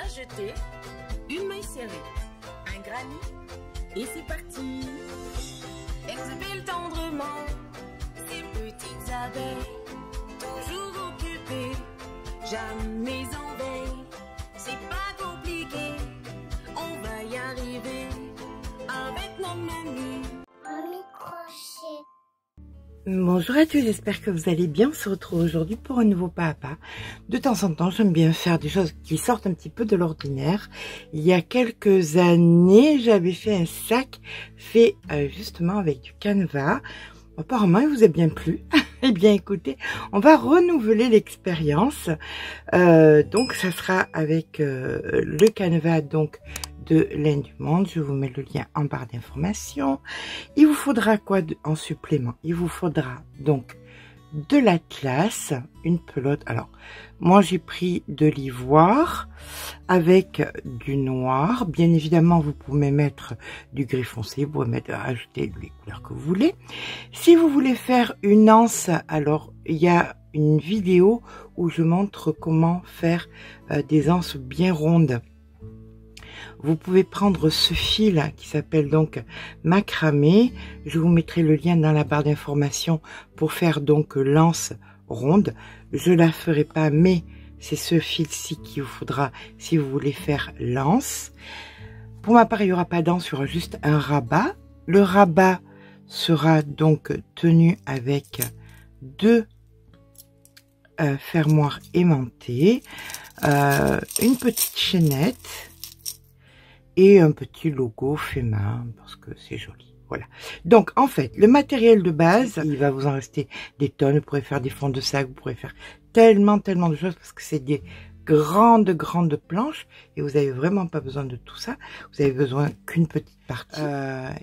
jeter, une maille serrée, un granit, et c'est parti. Exhibile tendrement ces petites abeilles, toujours occupées, jamais en veille. C'est pas compliqué, on va y arriver avec nos menus. Bonjour à tous, j'espère que vous allez bien. On se retrouve aujourd'hui pour un nouveau pas à pas. De temps en temps, j'aime bien faire des choses qui sortent un petit peu de l'ordinaire. Il y a quelques années, j'avais fait un sac fait justement avec du canevas. Apparemment, il vous a bien plu. Eh bien, écoutez, on va renouveler l'expérience. Donc, ça sera avec le canevas de Laine du Monde. Je vous mets le lien en barre d'informations. Il vous faudra quoi en supplément? Il vous faudra donc de l'atlas, une pelote. Alors, moi j'ai pris de l'ivoire avec du noir. Bien évidemment, vous pouvez mettre du gris foncé, vous pouvez ajouter les couleurs que vous voulez. Si vous voulez faire une anse, alors il y a une vidéo où je montre comment faire des anses bien rondes. Vous pouvez prendre ce fil qui s'appelle donc macramé. Je vous mettrai le lien dans la barre d'informations pour faire donc l'anse ronde. Je la ferai pas, mais c'est ce fil-ci qu'il vous faudra si vous voulez faire l'anse. Pour ma part, il n'y aura pas d'anse, il y aura juste un rabat. Le rabat sera donc tenu avec deux fermoirs aimantés, une petite chaînette et un petit logo fait main parce que c'est joli. Voilà. Donc, en fait, le matériel de base, il va vous en rester des tonnes. Vous pourrez faire des fonds de sac, vous pourrez faire tellement de choses parce que c'est des grandes planches et vous avez vraiment pas besoin de tout ça. Vous avez besoin qu'une petite partie.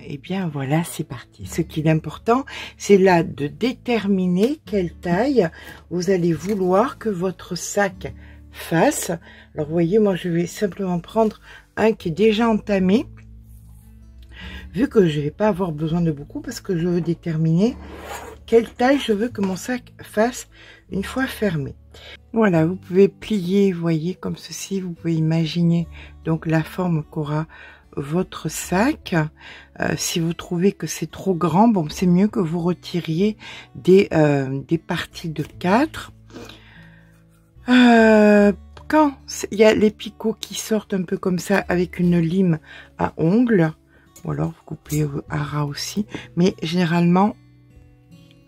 Et bien, voilà, c'est parti. Ce qui est important, c'est là de déterminer quelle taille vous allez vouloir que votre sac fasse. Alors, vous voyez, moi, je vais simplement prendre un qui est déjà entamé, vu que je vais pas avoir besoin de beaucoup parce que je veux déterminer quelle taille je veux que mon sac fasse une fois fermé. Voilà, vous pouvez plier, vous voyez, comme ceci. Vous pouvez imaginer donc la forme qu'aura votre sac. Si vous trouvez que c'est trop grand, bon, c'est mieux que vous retiriez des parties de 4. Quand il y a les picots qui sortent un peu comme ça avec une lime à ongles, ou alors vous coupez à ras aussi, mais généralement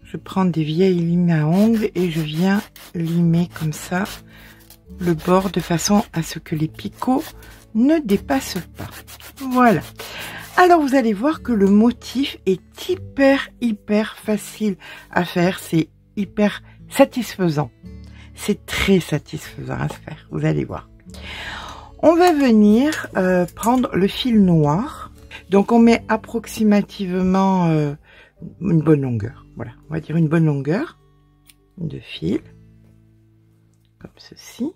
je prends des vieilles limes à ongles et je viens limer comme ça le bord de façon à ce que les picots ne dépassent pas. Voilà. Alors vous allez voir que le motif est hyper facile à faire, c'est hyper satisfaisant. C'est très satisfaisant à se faire, vous allez voir. On va venir prendre le fil noir. Donc on met approximativement une bonne longueur. Voilà, on va dire une bonne longueur de fil. Comme ceci.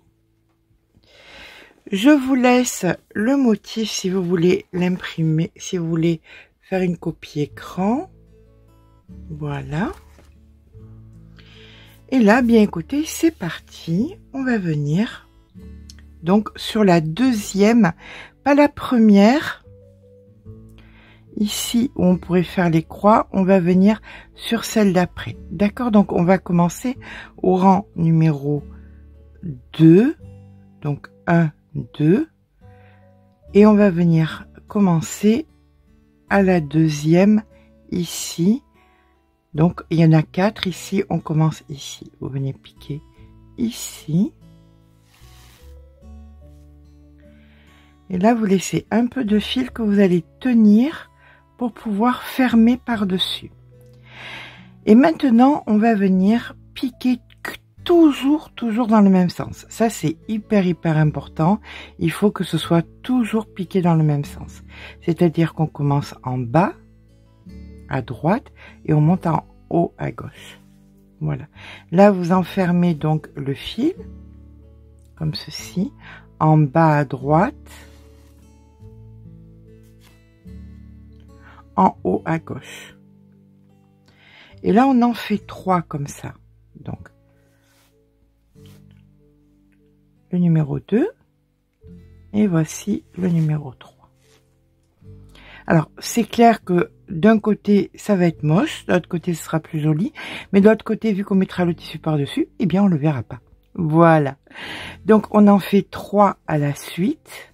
Je vous laisse le motif si vous voulez l'imprimer, si vous voulez faire une copie écran. Voilà. Et là, bien écoutez, c'est parti. On va venir donc sur la deuxième, pas la première. Ici où on pourrait faire les croix, on va venir sur celle d'après. D'accord? Donc on va commencer au rang numéro 2. Donc 1, 2. Et on va venir commencer à la deuxième ici. Donc, il y en a 4 ici, on commence ici. Vous venez piquer ici. Et là, vous laissez un peu de fil que vous allez tenir pour pouvoir fermer par-dessus. Et maintenant, on va venir piquer toujours dans le même sens. Ça, c'est hyper important. Il faut que ce soit toujours piqué dans le même sens. C'est-à-dire qu'on commence en bas, à droite, et on monte en haut à gauche. Voilà. Là, vous enfermez donc le fil, comme ceci, en bas à droite, en haut à gauche. Et là, on en fait 3 comme ça. Donc, le numéro 2, Et voici le numéro 3. Alors, c'est clair que d'un côté, ça va être moche, de l'autre côté, ce sera plus joli. Mais de l'autre côté, vu qu'on mettra le tissu par-dessus, eh bien, on le verra pas. Voilà. Donc, on en fait 3 à la suite.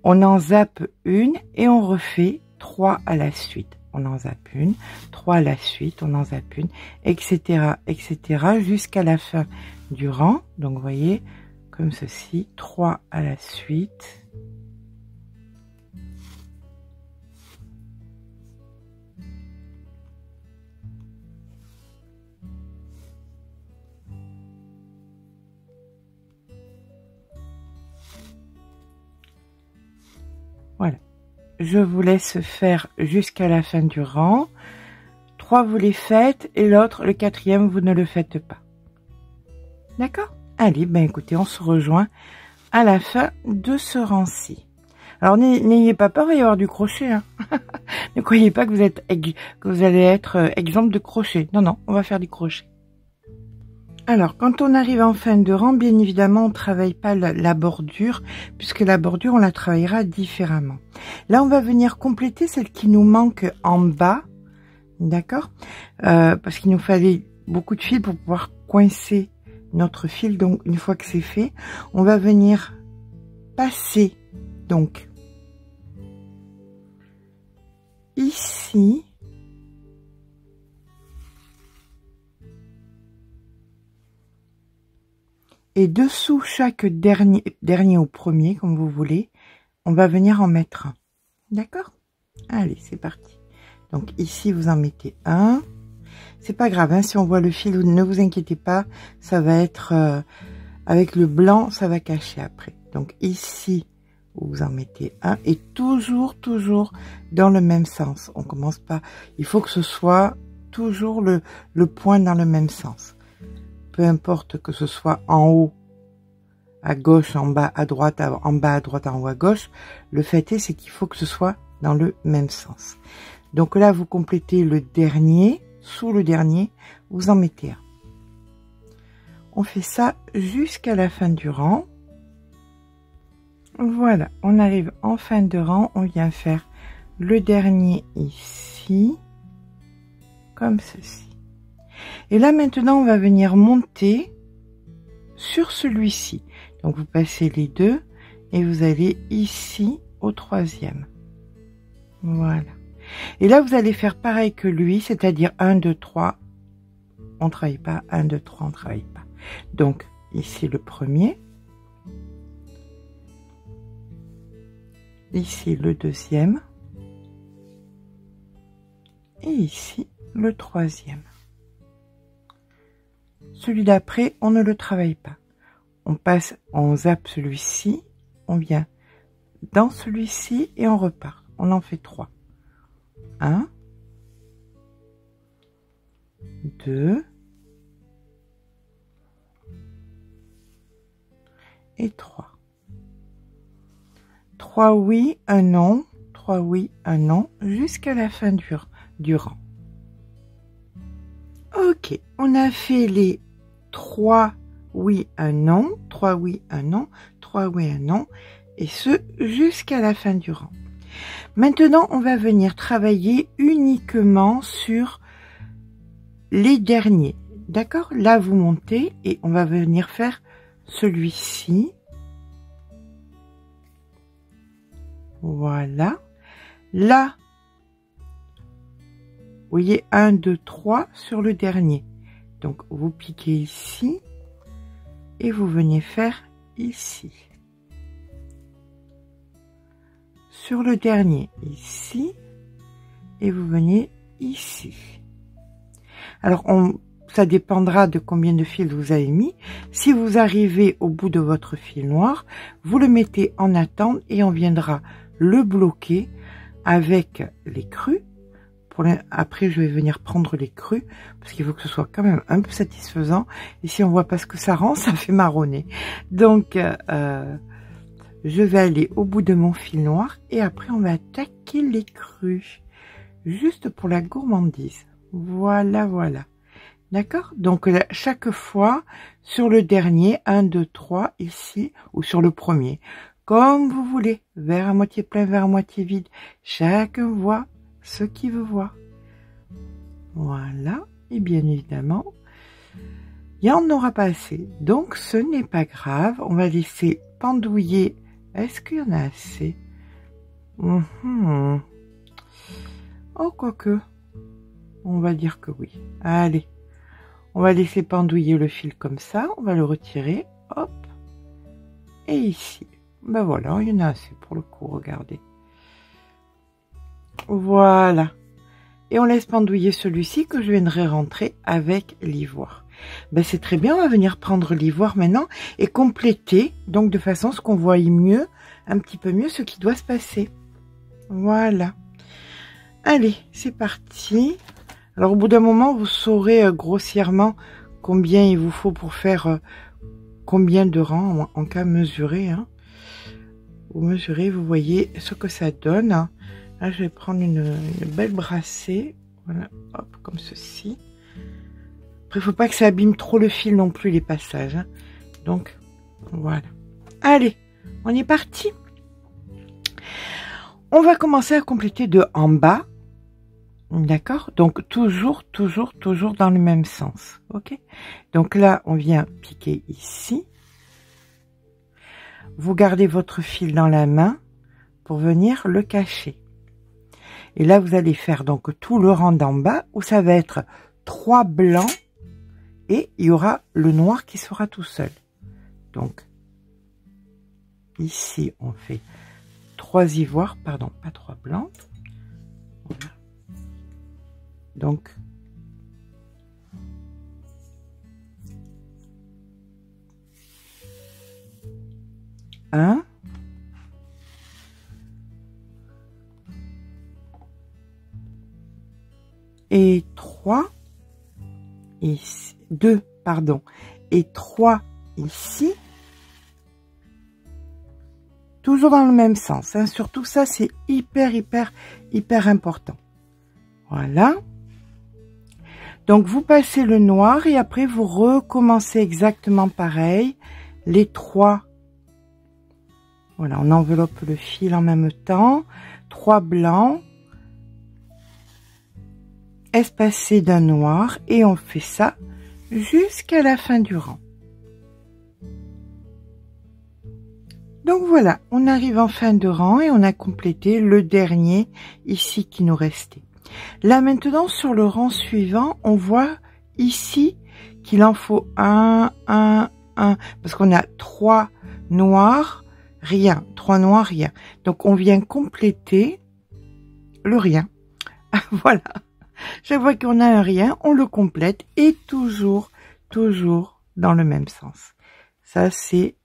On en zappe une et on refait 3 à la suite. On en zappe une, 3 à la suite, on en zappe une, etc., etc., jusqu'à la fin du rang. Donc, vous voyez, comme ceci, 3 à la suite. Voilà. Je vous laisse faire jusqu'à la fin du rang. 3, vous les faites et l'autre, le 4e, vous ne le faites pas. D'accord? Allez, ben écoutez, on se rejoint à la fin de ce rang-ci. Alors, n'ayez pas peur, il va y avoir du crochet. Hein. Ne croyez pas que vous allez être exemple de crochet. Non, non, on va faire du crochet. Alors, quand on arrive en fin de rang, bien évidemment, on ne travaille pas la bordure, puisque la bordure, on la travaillera différemment. Là, on va venir compléter celle qui nous manque en bas, d'accord, parce qu'il nous fallait beaucoup de fil pour pouvoir coincer notre fil. Donc, une fois que c'est fait, on va venir passer, donc, ici, et dessous chaque dernier au premier, comme vous voulez, on va venir en mettre un. D'accord? Allez, c'est parti. Donc ici, vous en mettez un. C'est pas grave, hein, si on voit le fil, ne vous inquiétez pas, ça va être avec le blanc, ça va cacher après. Donc ici, vous en mettez un et toujours dans le même sens. On commence pas. Il faut que ce soit toujours le point dans le même sens. Peu importe que ce soit en haut, à gauche, en bas, à droite, en bas, à droite, en haut, à gauche. Le fait est, c'est qu'il faut que ce soit dans le même sens. Donc là, vous complétez le dernier. Sous le dernier, vous en mettez un. On fait ça jusqu'à la fin du rang. Voilà, on arrive en fin de rang. On vient faire le dernier ici, comme ceci. Et là, maintenant, on va venir monter sur celui-ci. Donc, vous passez les deux et vous allez ici au 3e. Voilà. Et là, vous allez faire pareil que lui, c'est-à-dire 1, 2, 3. On ne travaille pas. 1, 2, 3, on ne travaille pas. Donc, ici le premier. Ici le 2e. Et ici le 3e. Celui d'après, on ne le travaille pas. On passe, on zappe celui-ci, on vient dans celui-ci et on repart. On en fait 3. 1, 2 et 3. 3 oui, un non, 3 oui, un non, jusqu'à la fin du rang. Ok, on a fait les 3 oui, un non, 3 oui, un non, 3 oui, un non, et ce jusqu'à la fin du rang. Maintenant, on va venir travailler uniquement sur les derniers. D'accord? Là, vous montez et on va venir faire celui-ci. Voilà. Là, vous voyez 1, 2, 3 sur le dernier. Donc, vous piquez ici et vous venez faire ici. Sur le dernier, ici, et vous venez ici. Alors, ça dépendra de combien de fils vous avez mis. Si vous arrivez au bout de votre fil noir, vous le mettez en attente et on viendra le bloquer avec les crus. Après, je vais venir prendre les crus parce qu'il faut que ce soit quand même un peu satisfaisant. Et si on voit pas ce que ça rend, ça fait marronner. Donc, je vais aller au bout de mon fil noir et après, on va attaquer les crus. Juste pour la gourmandise. Voilà, voilà. D'accord? Donc là, chaque fois, sur le dernier, 1, 2, 3, ici, ou sur le premier. Comme vous voulez, verre à moitié plein, verre à moitié vide. Chacun voit ce qu'il veut voir. Voilà. Et bien évidemment, il n'y en aura pas assez. Donc, ce n'est pas grave. On va laisser pendouiller. Est-ce qu'il y en a assez? Oh, quoique. On va dire que oui. Allez. On va laisser pendouiller le fil comme ça. On va le retirer. Hop. Et ici. Ben voilà, il y en a assez pour le coup. Regardez. Voilà. Et on laisse pendouiller celui-ci que je viendrai rentrer avec l'ivoire. Ben c'est très bien. On va venir prendre l'ivoire maintenant et compléter. Donc de façon à ce qu'on voit mieux, un petit peu mieux ce qui doit se passer. Voilà. Allez, c'est parti. Alors, au bout d'un moment, vous saurez grossièrement combien il vous faut pour faire combien de rangs, en cas mesuré. Hein. Vous mesurez, vous voyez ce que ça donne. Là, je vais prendre une belle brassée. Voilà, hop, comme ceci. Après, il ne faut pas que ça abîme trop le fil non plus, les passages. Hein. Donc, voilà. Allez, on est parti. On va commencer à compléter de en bas. D'accord? Donc, toujours dans le même sens. Ok? Donc là, on vient piquer ici. Vous gardez votre fil dans la main pour venir le cacher. Et là, vous allez faire donc tout le rang d'en bas où ça va être 3 blancs et il y aura le noir qui sera tout seul. Donc, ici, on fait 3 ivoires, pardon, pas 3 blancs. Voilà. Donc, un, et 3, ici, 2, pardon, et 3 ici, toujours dans le même sens, hein. Surtout ça, c'est hyper important. Voilà. Donc, vous passez le noir et après, vous recommencez exactement pareil. Les 3. Voilà, on enveloppe le fil en même temps. 3 blancs. Espacés d'un noir. Et on fait ça jusqu'à la fin du rang. Donc, voilà, on arrive en fin de rang et on a complété le dernier ici qui nous restait. Là, maintenant, sur le rang suivant, on voit ici qu'il en faut 1, parce qu'on a 3 noirs, rien. 3 noirs, rien. Donc, on vient compléter le rien. Voilà. Chaque fois qu'on a un rien, on le complète et toujours dans le même sens. Ça, c'est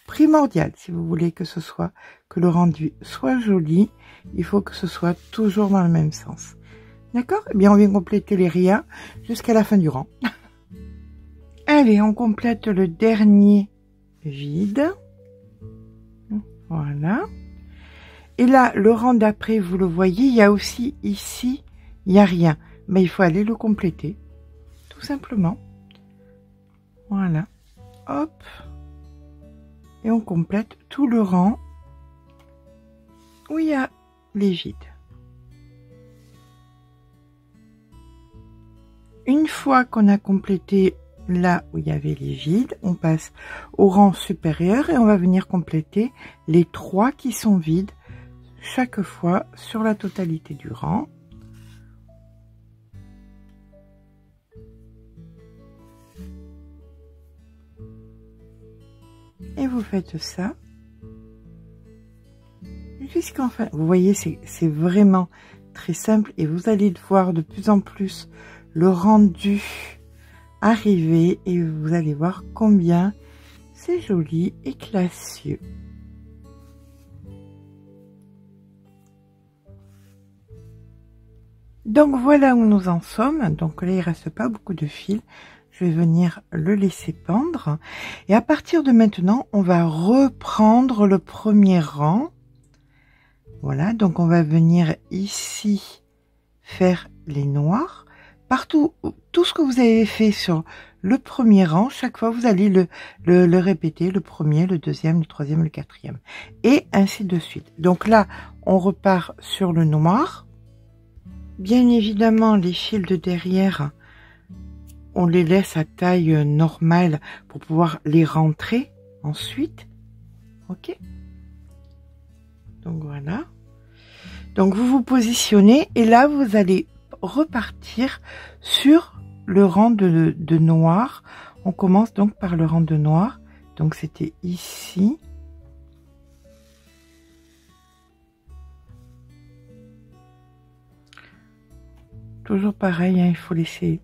primordial. Si vous voulez que ce soit, que le rendu soit joli, il faut que ce soit toujours dans le même sens. D'accord? Eh bien, on vient compléter les riens jusqu'à la fin du rang. Allez, on complète le dernier vide. Voilà. Et là, le rang d'après, vous le voyez, il y a aussi ici, il n'y a rien. Mais il faut aller le compléter. Tout simplement. Voilà. Hop. Et on complète tout le rang où il y a les vides. Une fois qu'on a complété là où il y avait les vides, on passe au rang supérieur et on va venir compléter les 3 qui sont vides chaque fois sur la totalité du rang. Et vous faites ça jusqu'en fin. Vous voyez, c'est vraiment très simple et vous allez voir de plus en plus le rendu arriver et vous allez voir combien c'est joli et classieux. Donc voilà où nous en sommes. Donc là, il reste pas beaucoup de fil. Je vais venir le laisser pendre. Et à partir de maintenant, on va reprendre le premier rang. Voilà, donc on va venir ici faire les noirs. partout, tout ce que vous avez fait sur le premier rang, chaque fois vous allez le répéter, le premier, le deuxième, le troisième, le quatrième, et ainsi de suite. Donc là, on repart sur le noir. Bien évidemment, les fils de derrière, on les laisse à taille normale pour pouvoir les rentrer ensuite. Ok. Donc voilà. Donc vous vous positionnez et là vous allez repartir sur le rang de noir. On commence donc par le rang de noir. Donc c'était ici. Toujours pareil, hein, il faut laisser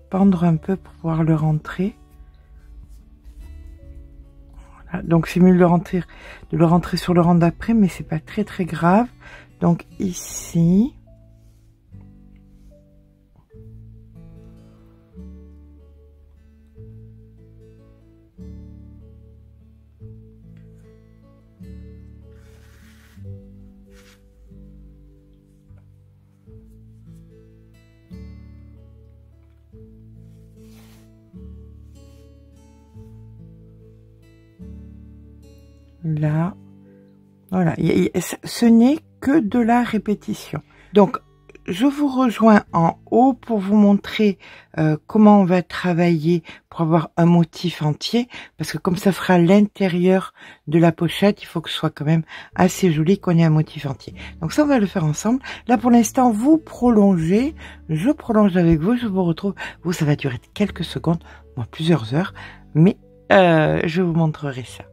pendre un peu pour pouvoir le rentrer. Voilà. Donc c'est mieux de le rentrer sur le rang d'après, mais c'est pas très grave. Donc ici. Là, voilà, ce n'est que de la répétition. Donc, je vous rejoins en haut pour vous montrer comment on va travailler pour avoir un motif entier, parce que comme ça fera l'intérieur de la pochette, il faut que ce soit quand même assez joli qu'on ait un motif entier. Donc ça, on va le faire ensemble. Là, pour l'instant, vous prolongez, je prolonge avec vous, je vous retrouve. Vous, ça va durer quelques secondes, moi plusieurs heures, mais je vous montrerai ça.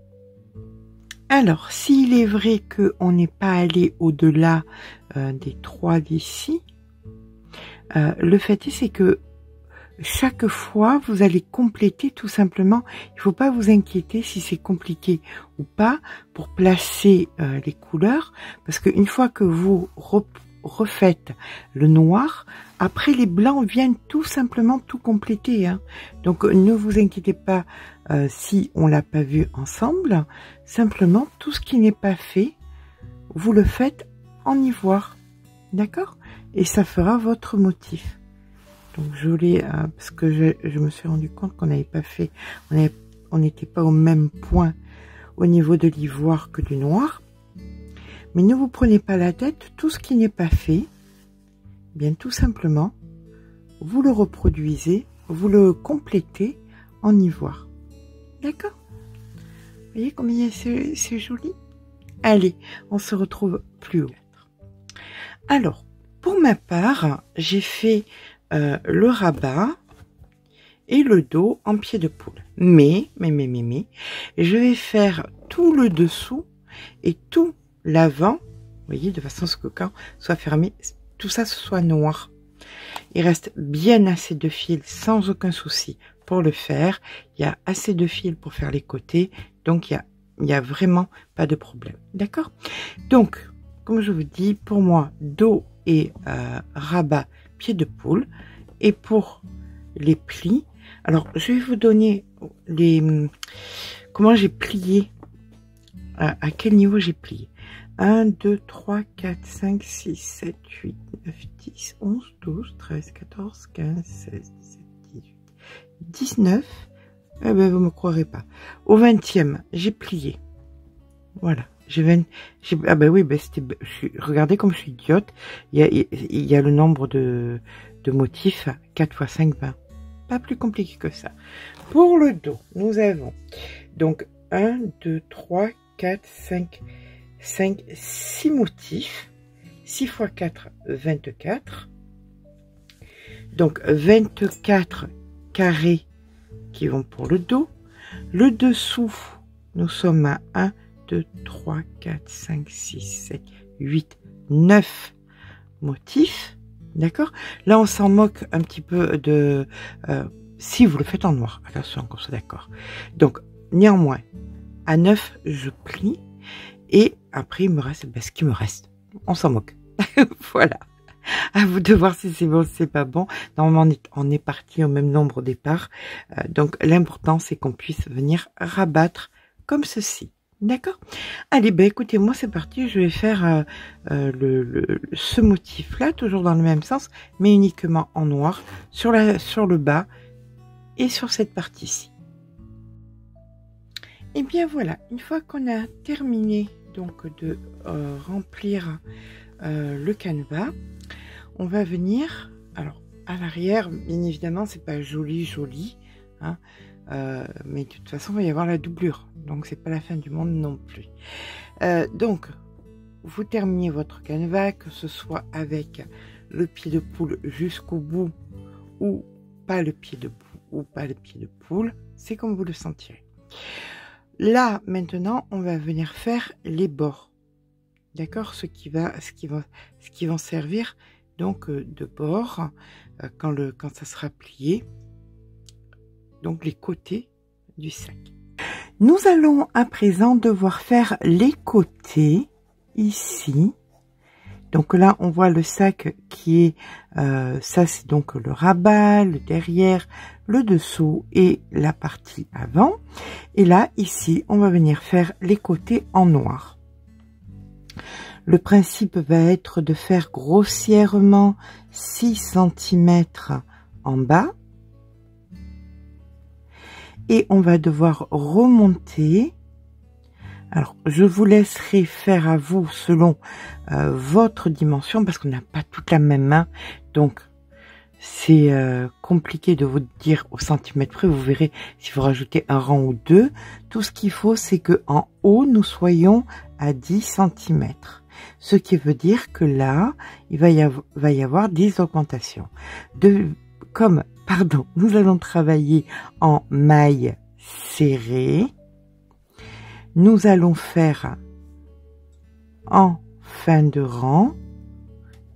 Alors, s'il est vrai qu'on n'est pas allé au-delà des 3 d'ici, le fait est, c'est que chaque fois, vous allez compléter tout simplement. Il ne faut pas vous inquiéter si c'est compliqué ou pas pour placer les couleurs, parce qu'une fois que vous refaites le noir, après les blancs viennent tout simplement tout compléter, hein. Donc ne vous inquiétez pas si on l'a pas vu ensemble. Simplement, tout ce qui n'est pas fait, vous le faites en ivoire, d'accord? Et ça fera votre motif. Donc je voulais, parce que je me suis rendu compte qu'on n'avait pas fait, on n'était pas au même point au niveau de l'ivoire que du noir. Mais ne vous prenez pas la tête, tout ce qui n'est pas fait, bien tout simplement, vous le reproduisez, vous le complétez en ivoire. D'accord? Vous voyez combien c'est joli? Allez, on se retrouve plus haut. Alors, pour ma part, j'ai fait le rabat et le dos en pied de poule. Mais, je vais faire tout le dessous et tout l'avant, vous voyez, de façon à ce que quand soit fermé, tout ça ce soit noir. Il reste bien assez de fils sans aucun souci pour le faire. Il y a assez de fils pour faire les côtés, donc il y a vraiment pas de problème. D'accord? Donc, comme je vous dis, pour moi, dos et rabat pied de poule. Et pour les plis, alors je vais vous donner comment j'ai plié, à quel niveau j'ai plié. 1, 2, 3, 4, 5, 6, 7, 8, 9, 10, 11, 12, 13, 14, 15, 16, 17, 18, 19. Eh ben, vous me croirez pas. Au 20e, j'ai plié. Voilà. Ah ben oui, ben regardez comme je suis idiote. Il y a le nombre de motifs. 4 x 5, 20. Pas plus compliqué que ça. Pour le dos, nous avons donc 1, 2, 3, 4, 5, 6 motifs. 6 x 4, 24. Donc 24 carrés qui vont pour le dos. Le dessous, nous sommes à 1, 2, 3, 4, 5, 6, 7, 8, 9 motifs. D'accord? Là, on s'en moque un petit peu de... si vous le faites en noir. Attention, qu'on soit d'accord. Donc, néanmoins, à 9, je plie. Et après, il me reste ce qui me reste. On s'en moque. Voilà. À vous de voir si c'est bon, si c'est pas bon. Normalement, on est parti au même nombre au départ. Donc, l'important, c'est qu'on puisse venir rabattre comme ceci. D'accord? Allez, ben écoutez, moi c'est parti, je vais faire ce motif-là, toujours dans le même sens, mais uniquement en noir, sur le bas et sur cette partie-ci. Et bien voilà, une fois qu'on a terminé donc de remplir le canevas, on va venir, alors à l'arrière, bien évidemment, c'est pas joli, hein, mais de toute façon, il va y avoir la doublure, donc c'est pas la fin du monde non plus. Donc, vous terminez votre canevas, que ce soit avec le pied de poule jusqu'au bout ou pas le pied de poule, c'est comme vous le sentirez. Là, maintenant, on va venir faire les bords. D'accord, ce qui vont servir donc de bord quand ça sera plié. Donc les côtés du sac. Nous allons à présent devoir faire les côtés ici. Donc là, on voit le sac qui est, ça c'est donc le rabat, le derrière, le dessous et la partie avant. Et là, ici, on va venir faire les côtés en noir. Le principe va être de faire grossièrement 6 cm en bas. Et on va devoir remonter. Alors, je vous laisserai faire à vous selon votre dimension parce qu'on n'a pas toute la même main. Donc, c'est compliqué de vous dire au centimètre près. Vous verrez si vous rajoutez un rang ou deux. Tout ce qu'il faut, c'est que en haut, nous soyons à 10 cm. Ce qui veut dire que là, il va y avoir des augmentations. Nous allons travailler en maille serrée. Nous allons faire en fin de rang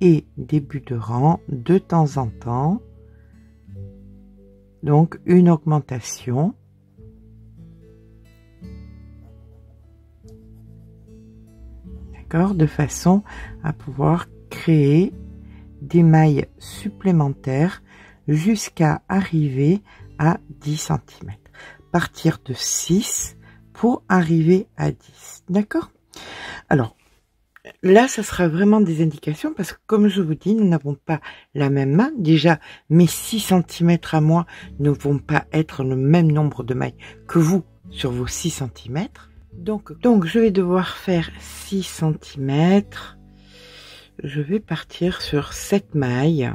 et début de rang de temps en temps. Donc une augmentation. D'accord, de façon à pouvoir créer des mailles supplémentaires jusqu'à arriver à 10 cm. Partir de 6 pour arriver à 10. D'accord? Alors, là, ça sera vraiment des indications parce que, comme je vous dis, nous n'avons pas la même main. Déjà, mes 6 cm à moi ne vont pas être le même nombre de mailles que vous sur vos 6 cm. Donc, je vais devoir faire 6 cm. Je vais partir sur 7 mailles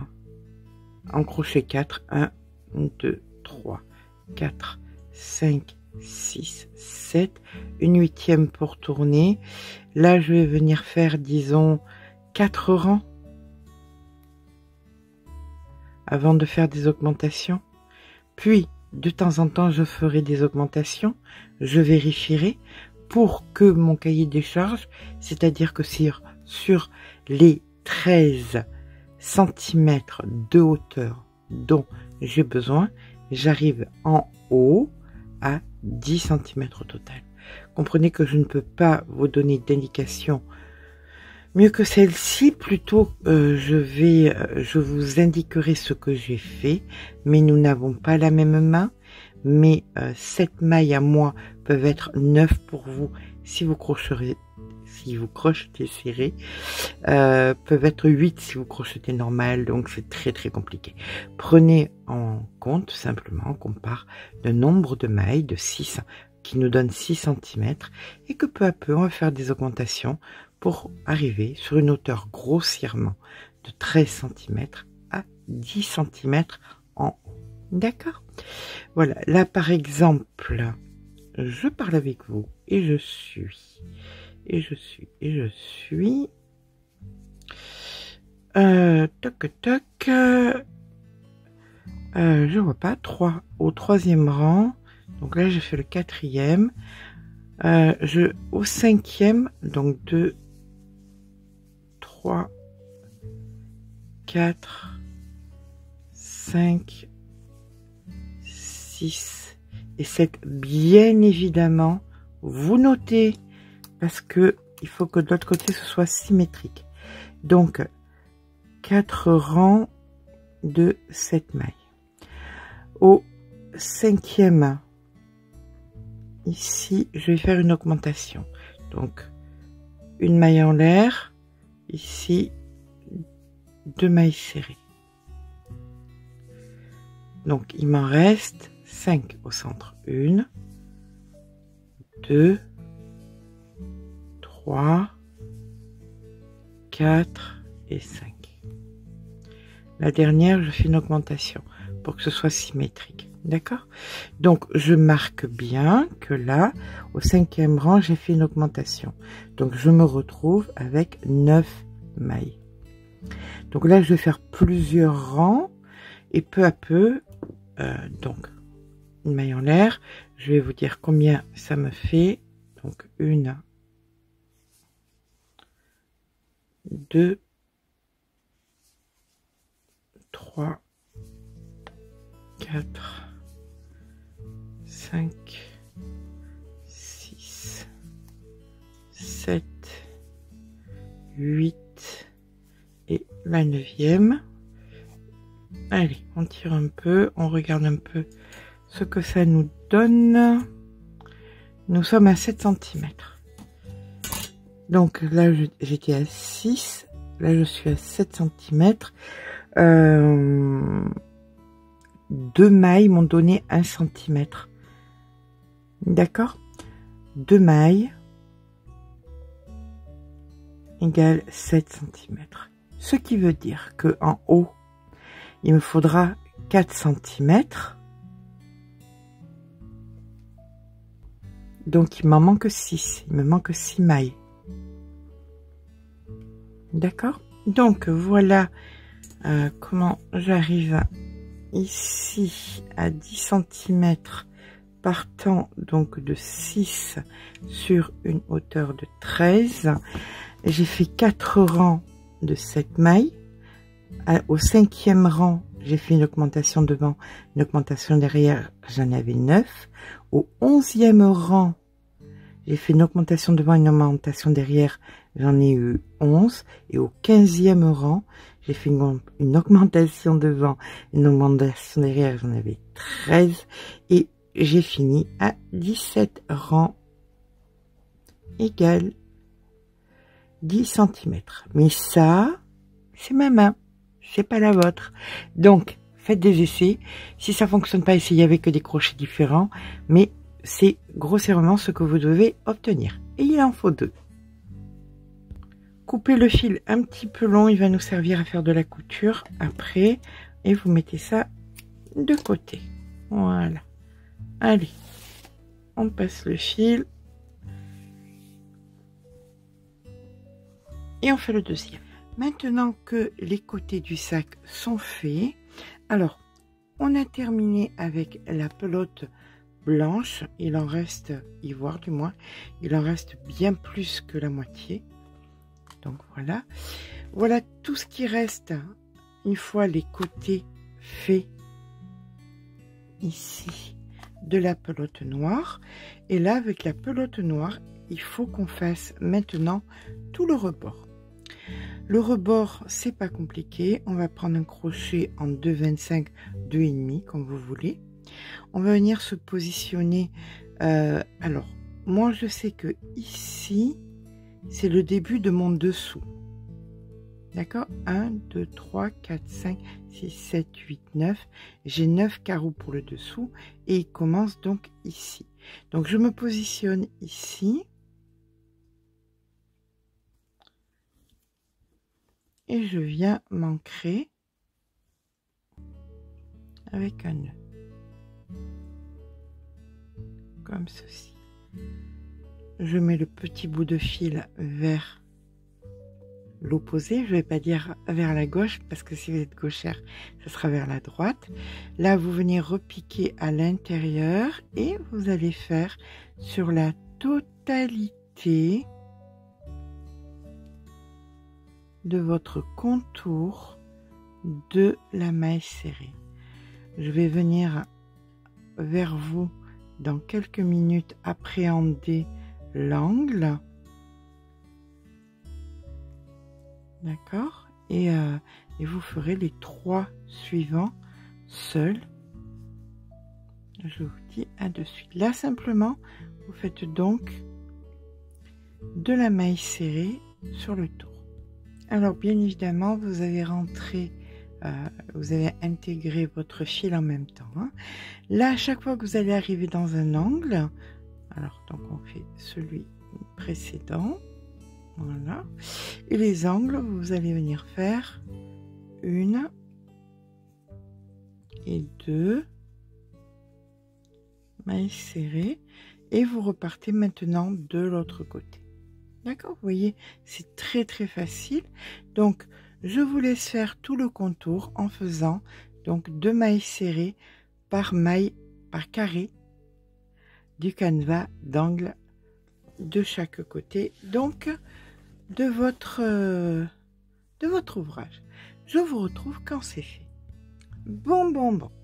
en crochet 4. 1, 2, 3, 4, 5, 6, 7. Une huitième pour tourner. Là, je vais venir faire, disons, 4 rangs avant de faire des augmentations. Puis, de temps en temps, je ferai des augmentations. Je vérifierai pour que mon cahier des charges, c'est-à-dire que sur les 13 cm de hauteur dont j'ai besoin, j'arrive en haut à 10 cm au total. Comprenez que je ne peux pas vous donner d'indication mieux que celle-ci. Plutôt, je vous indiquerai ce que j'ai fait, mais nous n'avons pas la même main. Mais 7 mailles à moi peuvent être 9 pour vous si vous crochetez serré, peuvent être 8 si vous crochetez normal, donc c'est très très compliqué. Prenez en compte simplement qu'on part de nombre de mailles de 6 qui nous donne 6 cm et que peu à peu on va faire des augmentations pour arriver sur une hauteur grossièrement de 13 cm à 10 cm en haut. D'accord? Voilà, là par exemple, je parle avec vous et je suis. Je vois pas, 3 au 3e rang. Donc là, j'ai fait le 4e. Au 5e, donc 2, 3, 4, 5, 6 et 7. Bien évidemment, vous notez parce que il faut que de l'autre côté ce soit symétrique. Donc 4 rangs de 7 mailles. Au 5e ici, je vais faire une augmentation. Donc, une maille en l'air, ici, 2 mailles serrées. Donc, il m'en reste 5 au centre. 1, 2, 3, 4 et 5. La dernière, je fais une augmentation pour que ce soit symétrique. D'accord? Donc, je marque bien que là, au 5e rang, j'ai fait une augmentation. Donc, je me retrouve avec 9 mailles. Donc là, je vais faire plusieurs rangs et peu à peu, donc, une maille en l'air. Je vais vous dire combien ça me fait. Donc, 1, 2, 3, 4, 5, 6, 7, 8 et la 9e. Allez, on tire un peu, on regarde un peu ce que ça nous donne. Nous sommes à 7 cm. Donc là, j'étais à 6. Là, je suis à 7 cm. 2 mailles m'ont donné 1 cm. D'accord? 2 mailles égale 7 cm. Ce qui veut dire que en haut, il me faudra 4 cm. Donc, il m'en manque 6. Il me manque 6 mailles. D'accord? Donc, voilà comment j'arrive ici à 10 cm partant donc de 6 sur une hauteur de 13. J'ai fait 4 rangs de 7 mailles. Au 5e rang, j'ai fait une augmentation devant, une augmentation derrière, j'en avais 9. Au 11e rang, j'ai fait une augmentation devant, une augmentation derrière, j'en ai eu 11. Et au 15e rang, j'ai fait une augmentation devant, une augmentation derrière, j'en avais 13. Et j'ai fini à 17 rangs égale 10 cm. Mais ça, c'est ma main, c'est pas la vôtre. Donc, faites des essais. Si ça fonctionne pas, essayez avec des crochets différents. Mais c'est grossièrement ce que vous devez obtenir. Et il en faut 2. Coupez le fil un petit peu long, il va nous servir à faire de la couture après. Et vous mettez ça de côté. Voilà. Allez, on passe le fil. Et on fait le deuxième. Maintenant que les côtés du sac sont faits, alors on a terminé avec la pelote blanche. Il en reste, ivoire du moins, il en reste bien plus que la moitié. Donc voilà. Voilà tout ce qui reste une fois les côtés faits ici de la pelote noire. Et là, avec la pelote noire, il faut qu'on fasse maintenant tout le rebord. Le rebord, c'est pas compliqué. On va prendre un crochet en 2,25, 2,5 comme vous voulez. On va venir se positionner. Alors, moi, je sais que ici, c'est le début de mon dessous. D'accord? 1, 2, 3, 4, 5, 6, 7, 8, 9. J'ai 9 carreaux pour le dessous et il commence donc ici. Donc, je me positionne ici. Et je viens m'ancrer avec un nœud. Comme ceci. Je mets le petit bout de fil vers l'opposé. Je ne vais pas dire vers la gauche parce que si vous êtes gauchère, ce sera vers la droite. Là, vous venez repiquer à l'intérieur et vous allez faire sur la totalité de votre contour de la maille serrée. Je vais venir vers vous dans quelques minutes appréhender l'angle. D'accord? Et vous ferez les 3 suivants seuls. Je vous dis à de suite. Là, simplement, vous faites donc de la maille serrée sur le tour. Alors bien évidemment, vous avez rentré, vous avez intégré votre fil en même temps. Hein. Là, à chaque fois que vous allez arriver dans un angle, alors donc on fait celui précédent, voilà, et les angles, vous allez venir faire une et deux mailles serrées et vous repartez maintenant de l'autre côté. D'accord, vous voyez, c'est très facile. Donc je vous laisse faire tout le contour en faisant donc 2 mailles serrées par carré du canevas d'angle de chaque côté, donc de votre ouvrage. Je vous retrouve quand c'est fait. Bon.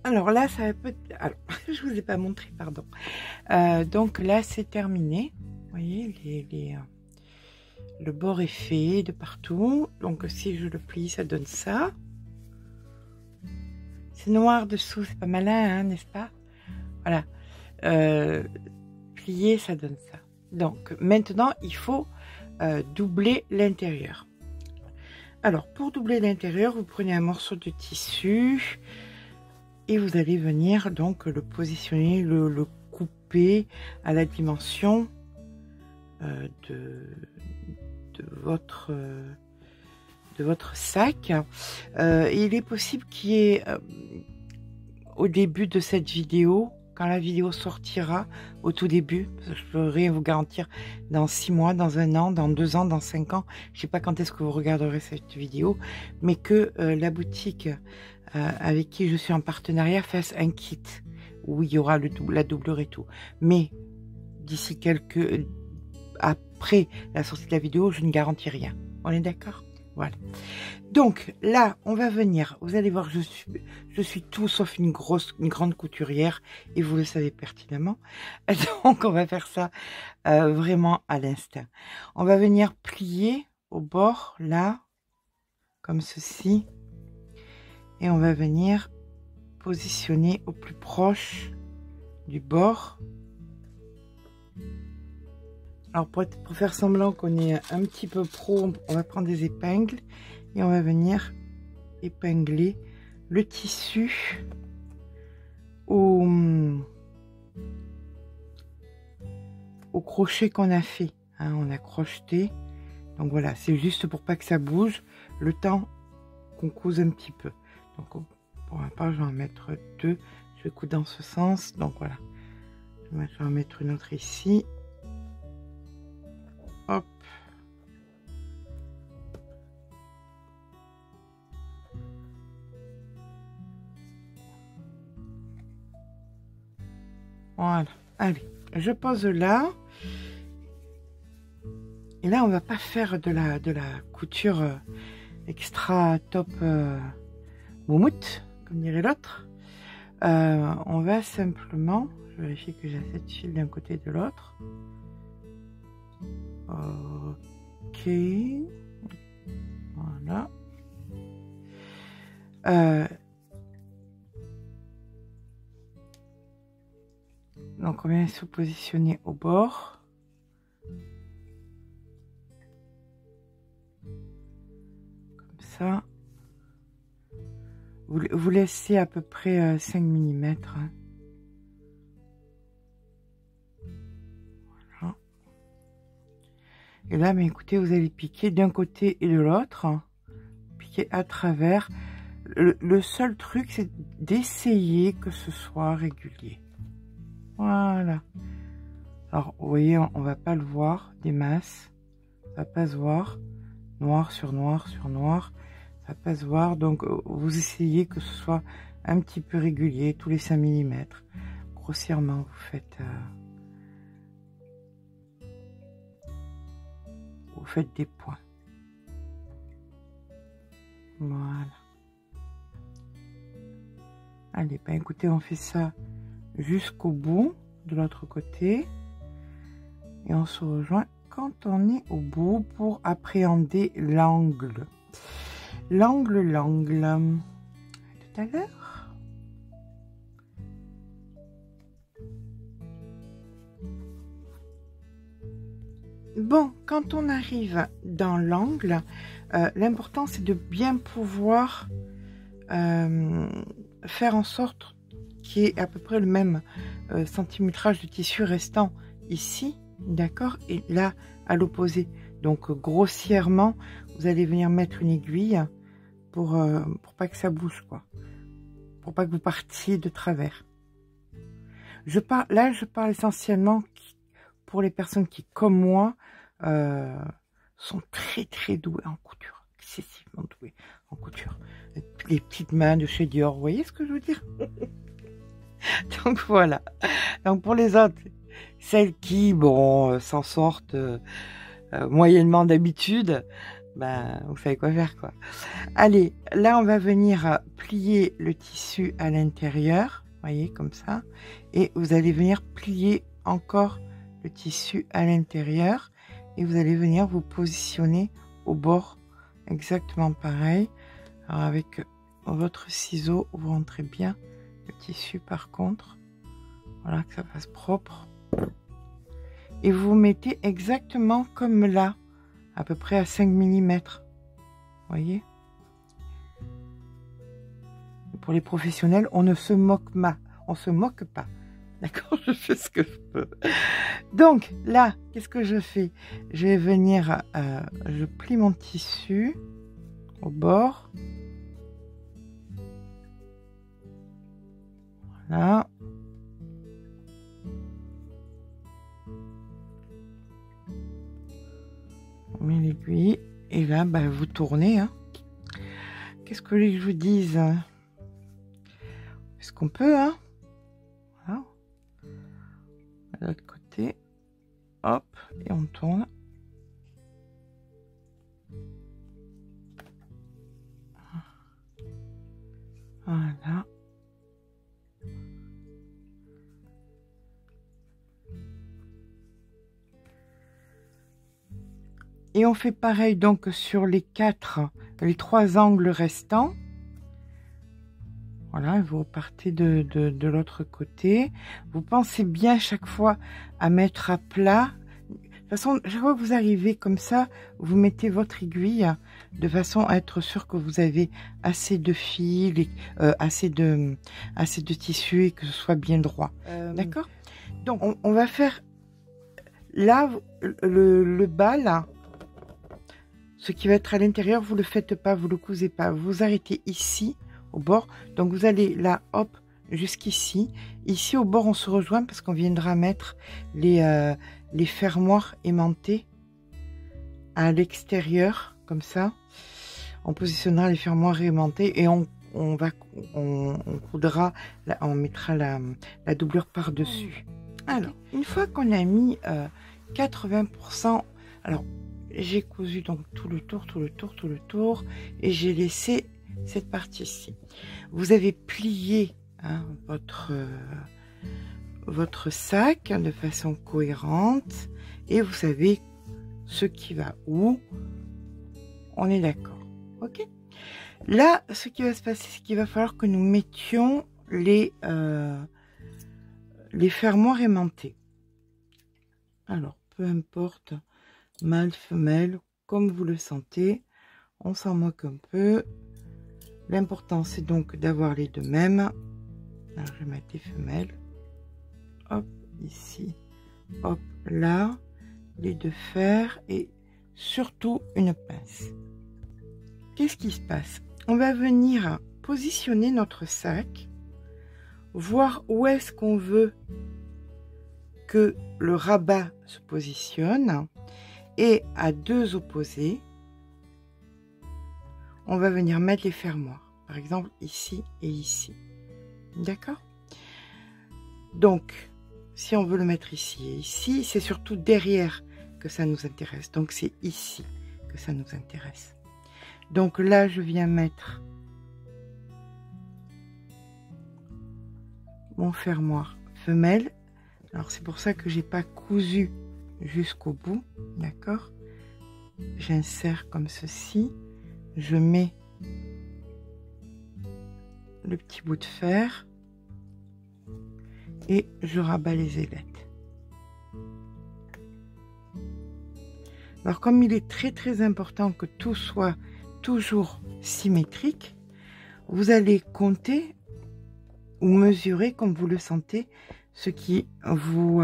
Alors là, ça va peut-être... Alors, je vous ai pas montré, pardon. Donc là, c'est terminé. Vous voyez, le bord est fait de partout. Donc si je le plie, ça donne ça. C'est noir dessous, c'est pas malin, hein, n'est-ce pas? Voilà. Plier, ça donne ça. Donc maintenant, il faut doubler l'intérieur. Alors, pour doubler l'intérieur, vous prenez un morceau de tissu et vous allez venir donc le positionner, le couper à la dimension de votre sac. Il est possible qu'il y ait au début de cette vidéo, quand la vidéo sortira, au tout début, je ne peux rien vous garantir, dans 6 mois, dans 1 an, dans 2 ans, dans 5 ans, je ne sais pas quand est-ce que vous regarderez cette vidéo, mais que la boutique avec qui je suis en partenariat fasse un kit où il y aura la doublure et tout. Mais d'ici après la sortie de la vidéo, je ne garantis rien. On est d'accord? Voilà. Donc là, on va venir. Vous allez voir, je suis tout sauf une grande couturière et vous le savez pertinemment. Donc on va faire ça vraiment à l'instinct. On va venir plier au bord là, comme ceci, et on va venir positionner au plus proche du bord. Alors pour faire semblant qu'on est un petit peu pro, on va prendre des épingles et on va venir épingler le tissu au crochet qu'on a fait. Hein, on a crocheté. Donc voilà, c'est juste pour pas que ça bouge le temps qu'on couse un petit peu. Donc pour ma part, je vais en mettre 2. Je coudre dans ce sens. Donc voilà. Je vais en mettre une autre ici. Hop. Voilà. Allez, je pose là. Et là, on va pas faire de la couture extra top moumoute, comme dirait l'autre. On va simplement, je vérifie que j'ai assez de fil d'un côté et de l'autre. Ok, voilà. Donc on vient se positionner au bord. Comme ça. Vous laissez à peu près 5 mm. Hein. Voilà. Et là, mais écoutez, vous allez piquer d'un côté et de l'autre. Piquer à travers. Le seul truc, c'est d'essayer que ce soit régulier. Voilà. Alors, vous voyez, on va pas le voir, des masses. Ça va pas se voir. Noir sur noir sur noir. Ça va pas se voir. Donc, vous essayez que ce soit un petit peu régulier, tous les 5 mm. Grossièrement, vous faites des points. Voilà. Allez, ben écoutez, on fait ça jusqu'au bout de l'autre côté. Et on se rejoint quand on est au bout pour appréhender l'angle. L'angle. Tout à l'heure. Bon, quand on arrive dans l'angle, l'important c'est de bien pouvoir faire en sorte qu'il y ait à peu près le même centimétrage de tissu restant ici, d'accord, et là à l'opposé. Donc grossièrement, vous allez venir mettre une aiguille pour pas que ça bouge, quoi, pour pas que vous partiez de travers. Je parle essentiellement pour les personnes qui, comme moi, sont très douées en couture, excessivement douées en couture. Les petites mains de chez Dior, vous voyez ce que je veux dire? Donc voilà. Donc pour les autres, celles qui, bon, s'en sortent moyennement d'habitude, ben, vous savez quoi faire, quoi. Allez, là on va venir plier le tissu à l'intérieur, voyez, comme ça, et vous allez venir plier encore le tissu à l'intérieur et vous allez venir vous positionner au bord exactement pareil. Alors avec votre ciseau, vous rentrez bien le tissu par contre, voilà, que ça fasse propre, et vous vous mettez exactement comme là, à peu près à 5 mm, voyez. Pour les professionnels, on ne se moque pas, on se moque pas. D'accord, je fais ce que je peux. Donc là, qu'est-ce que je fais? Je vais venir, je plie mon tissu au bord. Voilà. On met l'aiguille et là, bah, vous tournez. Hein. Qu'est-ce que je vous dise? Est-ce qu'on peut, hein? Voilà. De l'autre côté, hop, et on tourne. Voilà. Et on fait pareil donc sur les trois angles restants. Voilà, vous repartez de l'autre côté. Vous pensez bien chaque fois à mettre à plat. De toute façon, chaque fois que vous arrivez comme ça, vous mettez votre aiguille de façon à être sûr que vous avez assez de fil, et, assez de tissu et que ce soit bien droit. D'accord? Donc, on va faire là, le bas, là. Ce qui va être à l'intérieur, vous ne le faites pas, vous ne le cousez pas. Vous arrêtez ici, au bord. Donc, vous allez là, hop, jusqu'ici. Ici, au bord, on se rejoint parce qu'on viendra mettre les fermoirs aimantés à l'extérieur, comme ça. On positionnera les fermoirs aimantés et on coudra, on mettra la doublure par-dessus. Alors, une fois qu'on a mis 80%, alors, j'ai cousu donc tout le tour et j'ai laissé cette partie-ci. Vous avez plié hein, votre sac de façon cohérente et vous savez ce qui va où. On est d'accord, ok? Là, ce qui va se passer, c'est qu'il va falloir que nous mettions les fermoirs aimantés. Alors, peu importe, mâle, femelle, comme vous le sentez, on s'en moque un peu. L'important, c'est donc d'avoir les deux mêmes. Alors, je vais mettre des femelles. Hop, ici. Hop, là. Les deux fers et surtout une pince. Qu'est-ce qui se passe? On va venir positionner notre sac, voir où est-ce qu'on veut que le rabat se positionne. Et à deux opposés, on va venir mettre les fermoirs. Par exemple, ici et ici. D'accord? Donc, si on veut le mettre ici et ici, c'est surtout derrière que ça nous intéresse. Donc, c'est ici que ça nous intéresse. Donc là, je viens mettre mon fermoir femelle. Alors, c'est pour ça que j'ai pas cousu jusqu'au bout, d'accord? J'insère comme ceci, je mets le petit bout de fer et je rabats les ailettes. Alors comme il est très important que tout soit toujours symétrique, vous allez compter ou mesurer comme vous le sentez ce qui vous...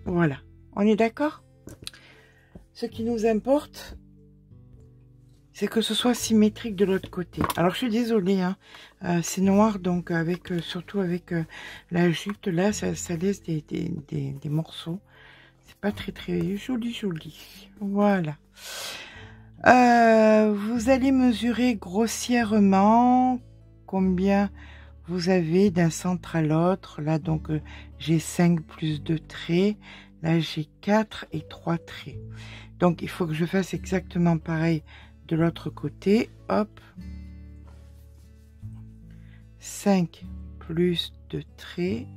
Voilà, on est d'accord? Ce qui nous importe, c'est que ce soit symétrique de l'autre côté. Alors je suis désolée, hein, c'est noir, donc avec surtout avec la jute là, ça laisse des morceaux. C'est pas très joli. Voilà. Vous allez mesurer grossièrement combien vous avez d'un centre à l'autre. Là, donc, j'ai 5 plus 2 traits. Là, j'ai 4 et 3 traits. Donc, il faut que je fasse exactement pareil de l'autre côté. Hop. 5 plus 2 traits.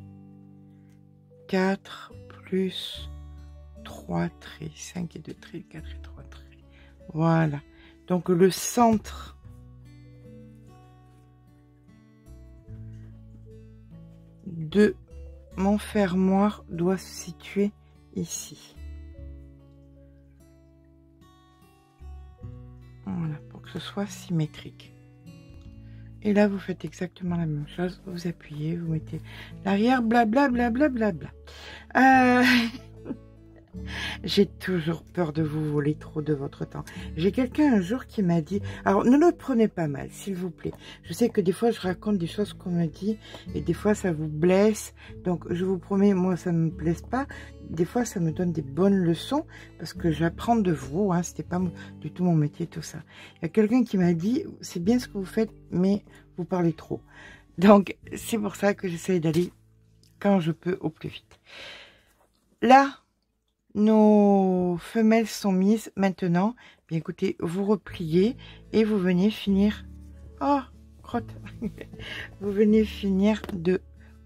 4 plus 3 traits. 5 et 2 traits, 4 et 3 traits. Voilà. Donc, le centre de mon fermoir doit se situer ici. Voilà, pour que ce soit symétrique. Et là, vous faites exactement la même chose. Vous appuyez, vous mettez l'arrière, blablabla. J'ai toujours peur de vous voler trop de votre temps. J'ai quelqu'un un jour qui m'a dit... Alors, ne le prenez pas mal, s'il vous plaît. Je sais que des fois, je raconte des choses qu'on me dit et des fois, ça vous blesse. Donc, je vous promets, moi, ça ne me blesse pas. Des fois, ça me donne des bonnes leçons parce que j'apprends de vous. Hein, c'était pas du tout mon métier, tout ça. Il y a quelqu'un qui m'a dit, c'est bien ce que vous faites, mais vous parlez trop. Donc, c'est pour ça que j'essaye d'aller quand je peux au plus vite. Là... Nos femelles sont mises maintenant. Bien écoutez, vous repliez et vous venez finir. Oh, crotte. Vous venez finir de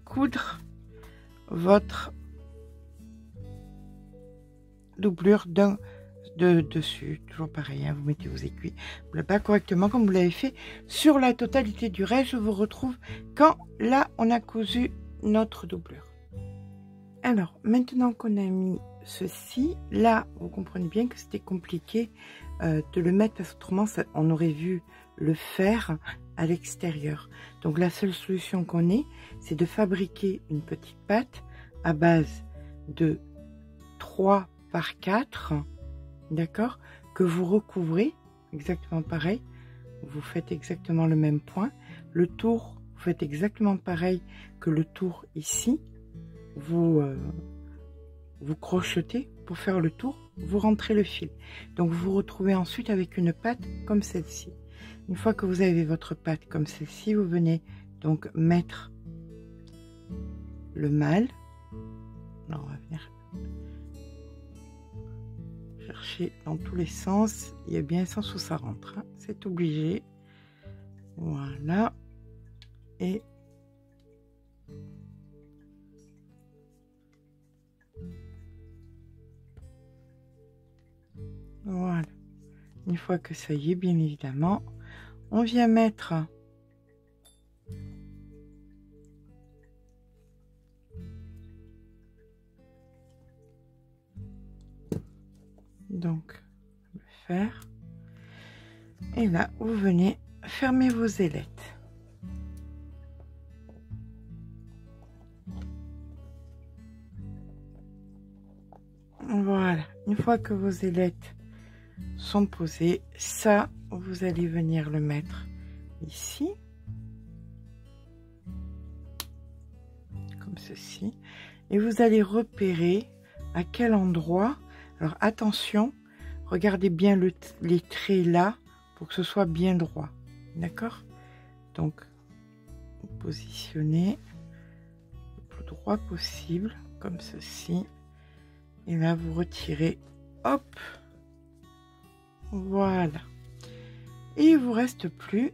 coudre votre doublure dessus. Toujours pareil, hein, vous mettez vos aiguilles. Vous l'avez pas correctement comme vous l'avez fait sur la totalité du reste. Je vous retrouve quand là on a cousu notre doublure. Alors, maintenant qu'on a mis ceci, là, vous comprenez bien que c'était compliqué de le mettre, parce qu'autrement, on aurait vu le faire à l'extérieur. Donc, la seule solution qu'on ait, c'est de fabriquer une petite pâte à base de 3 par 4, d'accord, que vous recouvrez, exactement pareil. Vous faites exactement le même point. Le tour, vous faites exactement pareil que le tour ici. Vous crochetez pour faire le tour, vous rentrez le fil. Donc vous vous retrouvez ensuite avec une patte comme celle-ci. Une fois que vous avez votre patte comme celle-ci, vous venez donc mettre le mal. Alors on va venir chercher dans tous les sens. Il y a bien un sens où ça rentre, hein. C'est obligé. Voilà. Et voilà. Une fois que ça y est, bien évidemment, on vient mettre donc le fer. Et là, vous venez fermer vos ailettes. Voilà. Une fois que vos ailettes sont posées, ça, vous allez venir le mettre ici, comme ceci, et vous allez repérer à quel endroit. Alors attention, regardez bien les traits là pour que ce soit bien droit, d'accord? Donc vous positionnez le plus droit possible comme ceci, et là vous retirez, hop. Voilà. Et il vous reste plus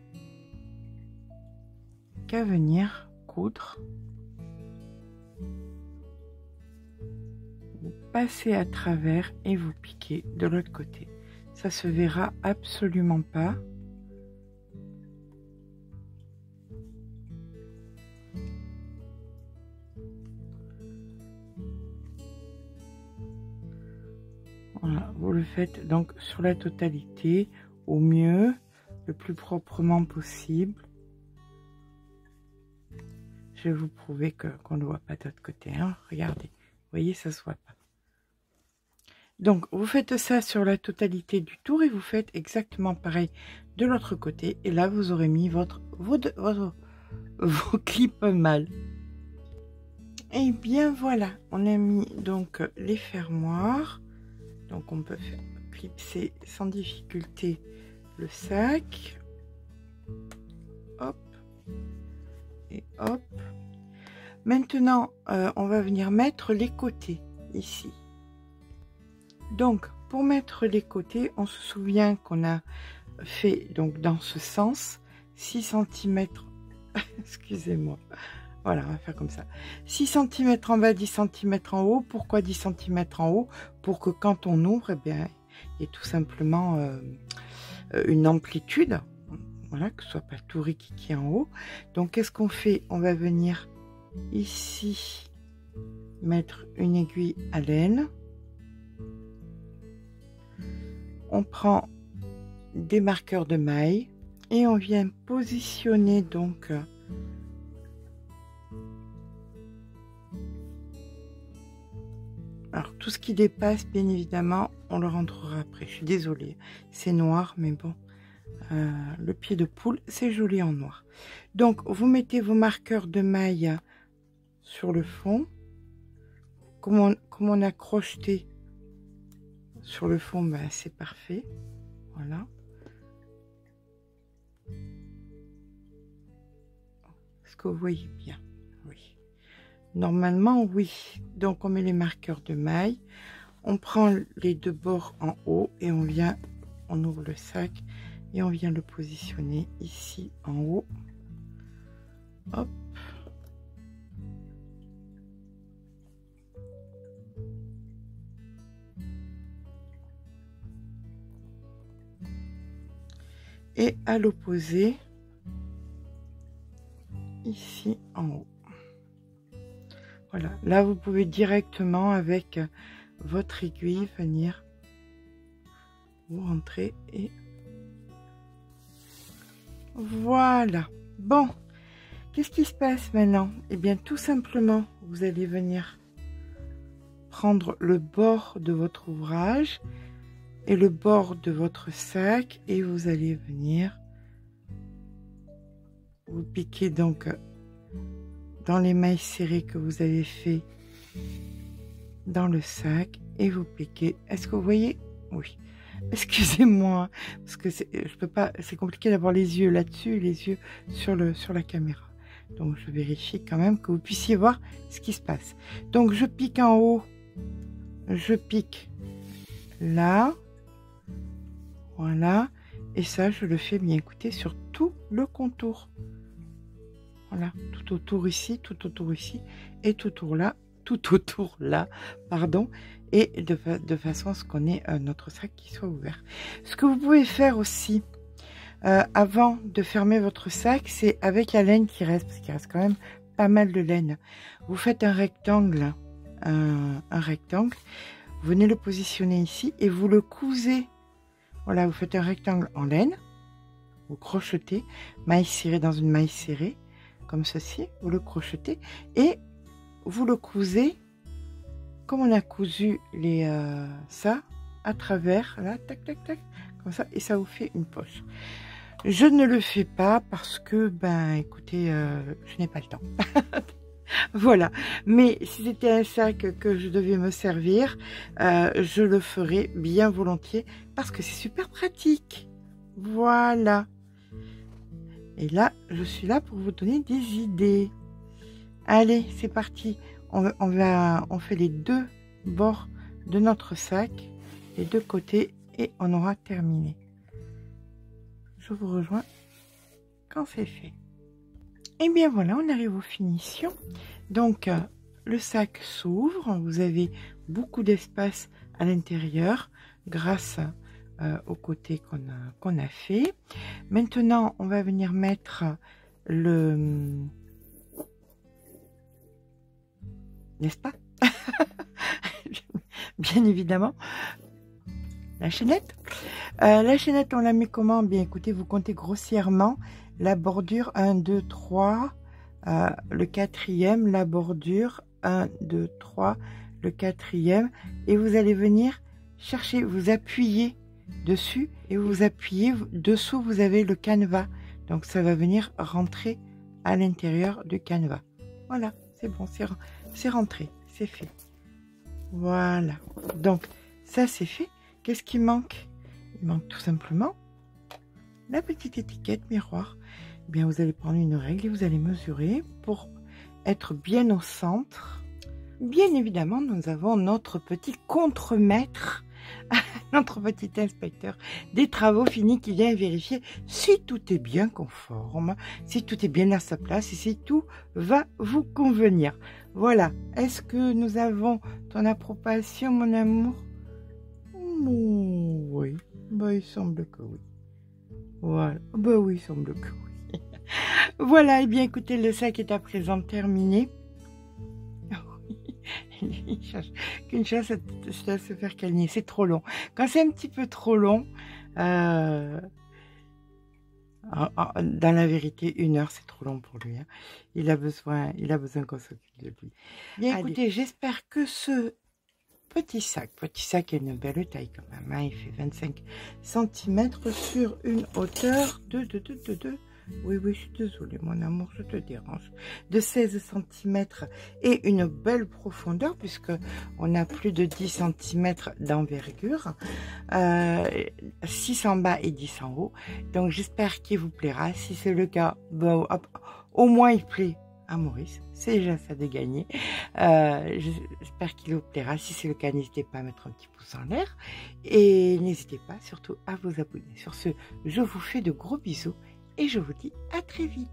qu'à venir coudre. Vous passez à travers et vous piquez de l'autre côté. Ça se verra absolument pas. Voilà, vous le faites donc sur la totalité, au mieux, le plus proprement possible. Je vais vous prouver qu'on ne voit pas de l'autre côté. Hein. Regardez, vous voyez, ça se voit pas. Donc, vous faites ça sur la totalité du tour et vous faites exactement pareil de l'autre côté. Et là, vous aurez mis vos clips mal. Et bien voilà, on a mis donc les fermoirs. Donc, on peut faire clipser sans difficulté le sac. Hop. Et hop. Maintenant, on va venir mettre les côtés ici. Donc, pour mettre les côtés, on se souvient qu'on a fait donc dans ce sens 6 cm. Excusez-moi. Voilà, on va faire comme ça. 6 cm en bas, 10 cm en haut. Pourquoi 10 cm en haut? Pour que quand on ouvre, eh bien, il y ait tout simplement une amplitude. Voilà, que ce soit pas tout rikiki en haut. Donc, qu'est-ce qu'on fait? On va venir ici mettre une aiguille à laine. On prend des marqueurs de maille et on vient positionner donc alors tout ce qui dépasse, bien évidemment, on le rentrera après. Je suis désolée, c'est noir, mais bon, le pied de poule, c'est joli en noir. Donc, vous mettez vos marqueurs de maille sur le fond, comme on a crocheté sur le fond, ben, c'est parfait. Voilà. Est-ce que vous voyez bien? Oui. Normalement, oui. Donc, on met les marqueurs de maille. On prend les deux bords en haut et on ouvre le sac et on vient le positionner ici en haut. Hop. Et à l'opposé, ici en haut. Voilà, là vous pouvez directement avec votre aiguille venir vous rentrer et voilà. Bon, qu'est-ce qui se passe maintenant? Eh bien tout simplement, vous allez venir prendre le bord de votre ouvrage et le bord de votre sac et vous allez venir vous piquer donc dans les mailles serrées que vous avez fait dans le sac et vous piquez. Est-ce que vous voyez? Oui. Excusez-moi parce que je peux pas. C'est compliqué d'avoir les yeux là-dessus et les yeux sur la caméra. Donc je vérifie quand même que vous puissiez voir ce qui se passe. Donc je pique en haut. Je pique là. Voilà, et ça je le fais bien écouter sur tout le contour. Voilà, tout autour ici et tout autour là, pardon, et de façon à ce qu'on ait notre sac qui soit ouvert. Ce que vous pouvez faire aussi avant de fermer votre sac, c'est avec la laine qui reste, parce qu'il reste quand même pas mal de laine. Vous faites un rectangle, un rectangle, vous venez le positionner ici et vous le cousez. Voilà, vous faites un rectangle en laine, vous crochetez, maille serrée dans une maille serrée, comme ceci, vous le crochetez et vous le cousez comme on a cousu ça à travers, là, tac, tac, tac, comme ça, et ça vous fait une poche. Je ne le fais pas parce que, ben, écoutez, je n'ai pas le temps. Voilà, mais si c'était un sac que je devais me servir, je le ferais bien volontiers parce que c'est super pratique. Voilà. Et là, je suis là pour vous donner des idées. Allez, c'est parti. On fait les deux bords de notre sac, les deux côtés, et on aura terminé. Je vous rejoins quand c'est fait. Et bien voilà, on arrive aux finitions. Donc, le sac s'ouvre. Vous avez beaucoup d'espace à l'intérieur grâce au côté qu'on a fait. Maintenant, on va venir mettre le... N'est-ce pas? Bien évidemment. la chaînette. La chaînette, on la met comment? Bien écoutez, vous comptez grossièrement la bordure 1, 2, 3, le quatrième, la bordure 1, 2, 3, le quatrième, et vous allez venir chercher, vous appuyez dessus et vous appuyez dessous, vous avez le canevas, donc ça va venir rentrer à l'intérieur du canevas. Voilà, c'est bon, c'est rentré, c'est fait. Voilà, donc ça c'est fait. Qu'est-ce qui manque? Il manque tout simplement la petite étiquette miroir. Eh bien, vous allez prendre une règle et vous allez mesurer pour être bien au centre. Bien évidemment, nous avons notre petit contremaître, notre petit inspecteur des travaux finis qui vient vérifier si tout est bien conforme, si tout est bien à sa place et si tout va vous convenir. Voilà. Est-ce que nous avons ton approbation, mon amour? Oui. Bah, il semble que oui. Voilà. Bah oui, il semble que oui. Voilà. Eh bien, écoutez, le sac est à présent terminé. Il cherche qu'une chose, c'est à se faire câliner. C'est trop long. Quand c'est un petit peu trop long, dans la vérité, 1 heure, c'est trop long pour lui. Hein. Il a besoin qu'on s'occupe de lui. Bien, écoutez, j'espère que ce petit sac a une belle taille quand même. Hein, il fait 25 cm sur une hauteur de oui, je suis désolée, mon amour, je te dérange. De 16 cm et une belle profondeur, puisque on a plus de 10 cm d'envergure. 6 en bas et 10 en haut. Donc, j'espère qu'il vous plaira. Si c'est le cas, bon, hop, au moins il plaît à Maurice. C'est déjà ça de gagner. J'espère qu'il vous plaira. Si c'est le cas, n'hésitez pas à mettre un petit pouce en l'air. Et n'hésitez pas surtout à vous abonner. Sur ce, je vous fais de gros bisous. Et je vous dis à très vite.